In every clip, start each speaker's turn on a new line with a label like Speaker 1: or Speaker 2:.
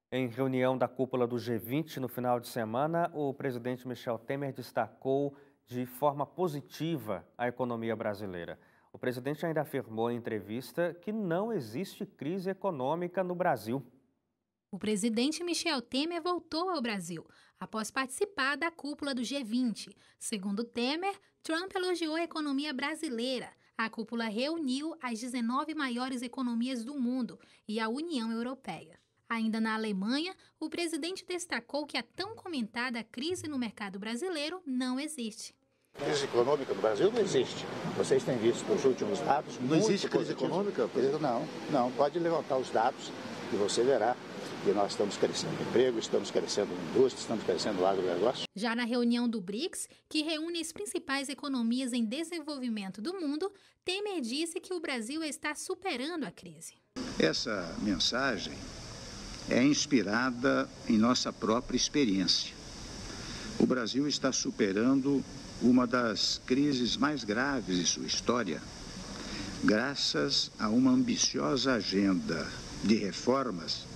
Speaker 1: Em reunião da cúpula do G20 no final de semana, o presidente Michel Temer destacou de forma positiva a economia brasileira. O presidente ainda afirmou em entrevista que não existe crise econômica no Brasil.
Speaker 2: O presidente Michel Temer voltou ao Brasil após participar da cúpula do G20. Segundo Temer, Trump elogiou a economia brasileira. A cúpula reuniu as 19 maiores economias do mundo e a União Europeia. Ainda na Alemanha, o presidente destacou que a tão comentada crise no mercado brasileiro não existe.
Speaker 3: Crise econômica no Brasil não existe. Vocês têm visto nos últimos dados.
Speaker 4: Não existe crise
Speaker 3: positivos.
Speaker 4: econômica?
Speaker 3: Não. Pode levantar os dados e você verá que nós estamos crescendo em emprego, estamos crescendo em indústria, estamos crescendo no agronegócio.
Speaker 2: Já na reunião do BRICS, que reúne as principais economias em desenvolvimento do mundo, Temer disse que o Brasil está superando a crise.
Speaker 5: Essa mensagem é inspirada em nossa própria experiência. O Brasil está superando uma das crises mais graves de sua história, graças a uma ambiciosa agenda de reformas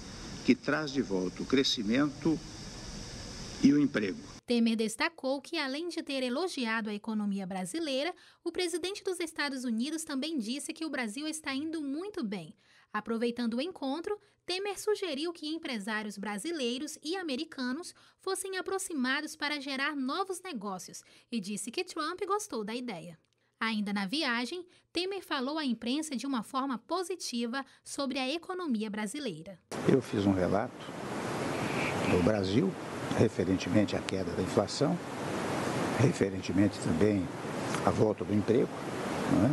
Speaker 5: que traz de volta o crescimento e o emprego.
Speaker 2: Temer destacou que, além de ter elogiado a economia brasileira, o presidente dos Estados Unidos também disse que o Brasil está indo muito bem. Aproveitando o encontro, Temer sugeriu que empresários brasileiros e americanos fossem aproximados para gerar novos negócios e disse que Trump gostou da ideia. Ainda na viagem, Temer falou à imprensa de uma forma positiva sobre a economia brasileira.
Speaker 5: Eu fiz um relato do Brasil, referentemente à queda da inflação, referentemente também à volta do emprego, não é?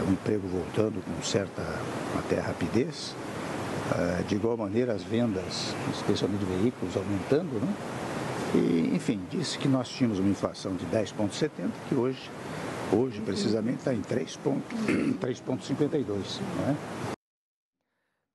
Speaker 5: O emprego voltando com certa até rapidez, de igual maneira as vendas, especialmente de veículos, aumentando, né? E, enfim, disse que nós tínhamos uma inflação de 10,70, que hoje precisamente está em 3,52, não é?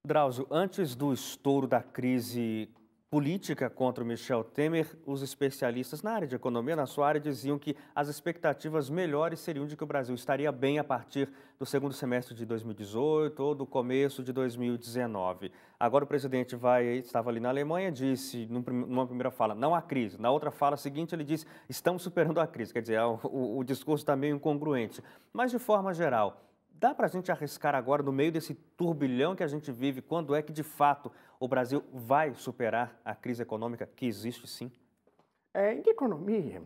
Speaker 1: Drauzio, antes do estouro da crise política contra o Michel Temer, os especialistas na área de economia, na sua área, diziam que as expectativas melhores seriam de que o Brasil estaria bem a partir do segundo semestre de 2018 ou do começo de 2019. Agora o presidente estava ali na Alemanha, disse, numa primeira fala, não há crise. Na outra fala seguinte, ele disse, estamos superando a crise. Quer dizer, o discurso está meio incongruente. Mas, de forma geral, dá para a gente arriscar agora, no meio desse turbilhão que a gente vive, quando é que, de fato, o Brasil vai superar a crise econômica que existe, sim?
Speaker 6: Em economia,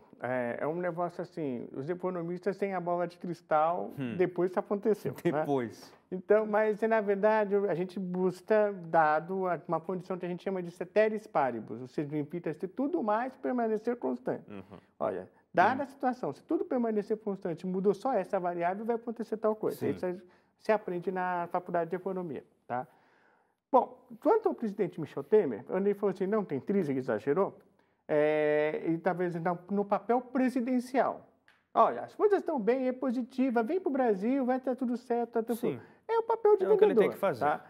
Speaker 6: é um negócio assim, os economistas têm a bola de cristal depois que aconteceu.
Speaker 1: Depois.
Speaker 6: Né? Então, mas, na verdade, a gente busca, dado uma condição que a gente chama de ceteris paribus, ou seja, impita se tudo mais permanecer constante. Olha, dada a situação, se tudo permanecer constante, mudou só essa variável, vai acontecer tal coisa. Isso se aprende na faculdade de economia, tá? Bom, quanto ao presidente Michel Temer, quando ele falou assim, não tem crise, ele exagerou, e talvez no papel presidencial. Olha, as coisas estão bem, é positiva, vem para o Brasil, vai estar tudo certo. Tá tudo...
Speaker 1: Sim.
Speaker 6: É o papel de vendedor.
Speaker 1: É o que ele tem que fazer.
Speaker 6: Tá?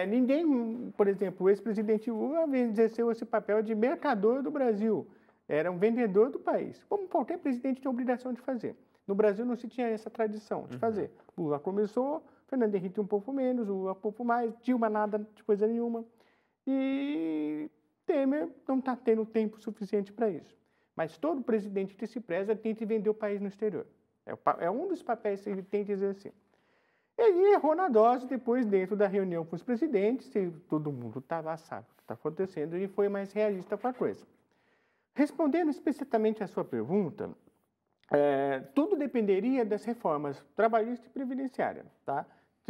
Speaker 6: Ninguém, por exemplo, o ex-presidente Lula exerceu esse papel de mercador do Brasil. Era um vendedor do país, como qualquer presidente tem a obrigação de fazer. No Brasil não se tinha essa tradição de fazer. Lula começou, Fernando Henrique um pouco menos, Lula um pouco mais, Dilma nada de coisa nenhuma. E Temer não está tendo tempo suficiente para isso. Mas todo presidente que se preza tem que vender o país no exterior. É um dos papéis que ele tem que exercer. Ele errou na dose depois, dentro da reunião com os presidentes, todo mundo estava sabe o que está acontecendo, e foi mais realista com a coisa. Respondendo especificamente à sua pergunta, tudo dependeria das reformas trabalhista e previdenciária. Tá?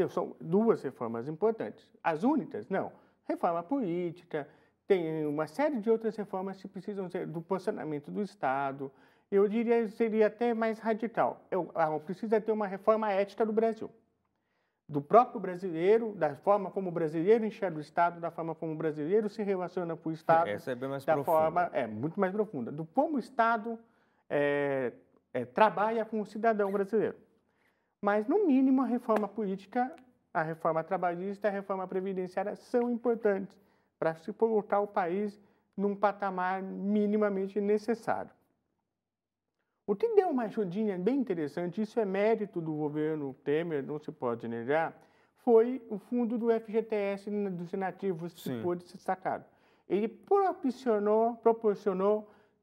Speaker 6: São duas reformas importantes. As únicas, não. Reforma política, tem uma série de outras reformas que precisam ser do posicionamento do Estado. Eu diria que seria até mais radical. Precisa ter uma reforma ética do Brasil. Do próprio brasileiro, da forma como o brasileiro enxerga o Estado, da forma como o brasileiro se relaciona com o Estado.
Speaker 1: Essa é bem mais
Speaker 6: da
Speaker 1: profunda.
Speaker 6: Forma, muito mais profunda. Do como o Estado trabalha com o cidadão brasileiro. Mas, no mínimo, a reforma política, a reforma trabalhista e a reforma previdenciária são importantes para se colocar o país num patamar minimamente necessário. O que deu uma ajudinha bem interessante, isso é mérito do governo Temer, não se pode negar, foi o fundo do FGTS dos nativos que pôde ser sacado. Ele proporcionou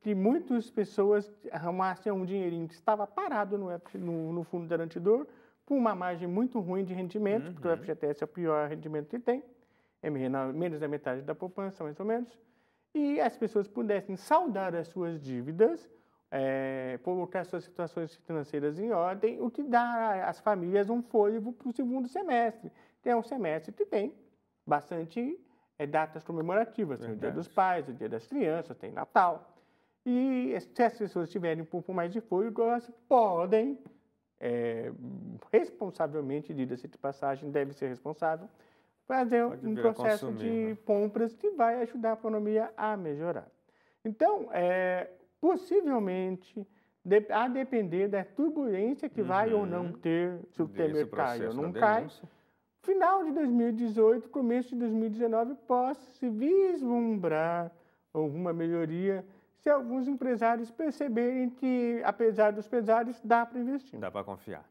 Speaker 6: que muitas pessoas arrumassem um dinheirinho que estava parado no fundo garantidor por uma margem muito ruim de rendimento, porque o FGTS é o pior rendimento que tem, é menos da metade da poupança, mais ou menos, e as pessoas pudessem saldar as suas dívidas, colocar suas situações financeiras em ordem, o que dá às famílias um fôlego para o segundo semestre, que é um semestre que tem bastante datas comemorativas, tem o Dia dos Pais, o Dia das Crianças, tem Natal. E se as pessoas tiverem um pouco mais de fôlego, elas podem, responsavelmente, diga-se de passagem, deve ser responsável, fazer um processo de compras que vai ajudar a economia a melhorar. Então, possivelmente, a depender da turbulência que vai ou não ter, se o Temer cai ou não cai, final de 2018, começo de 2019, possa se vislumbrar alguma melhoria se alguns empresários perceberem que, apesar dos pesares, dá para investir.
Speaker 1: Dá para confiar.